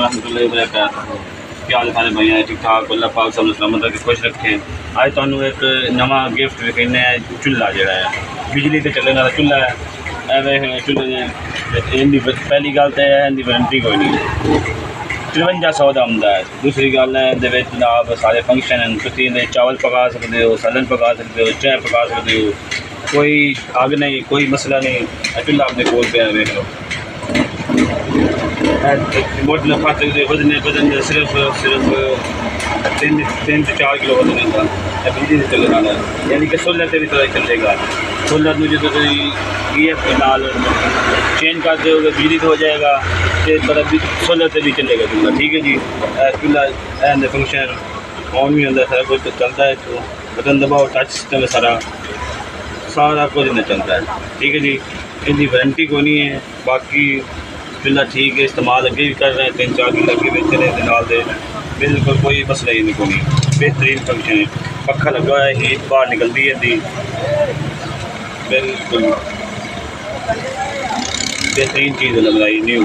रहमतुल्लाहि व बरकातहू। क्या हाल सारे भाई ठीक ठाक, अल्लाह पाक सब सलामत रखे, खुश रखे। अज तुहानू एक नवा गिफ्ट विखने चूल्हा जोड़ा है, बिजली से चलने वाला चूल्हा है। चूल्हे इनकी पहली गल तो है इनकी वारंटी कोई नहीं, 5300 का आंदा है। दूसरी गल है ये जनाब सारे फंक्शन हैं, तुम चावल पका सकते हो, सलन पका सकते हो, चाय पका सकते हो, कोई अग नहीं, कोई मसला नहीं। चूल्हा अपने कोल पे देख लो, मोटे लफा सकते वजन सिर्फ 3 से 4 किलो वजन होगा। बिजली से चलने वाला है, यानी कि सोलर से भी थोड़ा चलेगा। सोलर में जो EF के नाल चेंज कर दोगे बिजली तो हो जाएगा, तो मतलब सोलर से भी चलेगा चूल्हा। ठीक है जी, चूल्हा एंड फंक्शन ऑन भी होता है, सारा कुछ चलता है। तो बटन दबाओ, टच सिस्टम है, सारा कुछ इन्हें चलता है। ठीक है जी, इनकी वारंटी कोई नहीं है। बाकी चूल्हा ठीक है, इस्तेमाल अगे भी कर रहे हैं, 3-4 किलो अगे भी चले दे, बिल्कुल कोई मसला ही नहीं, कोई बेहतरीन फंक्शन है। पक्खा लगा हुआ है, हीट बाहर निकलती है दी, बिल्कुल बेहतरीन चीज़ लगाई न्यू।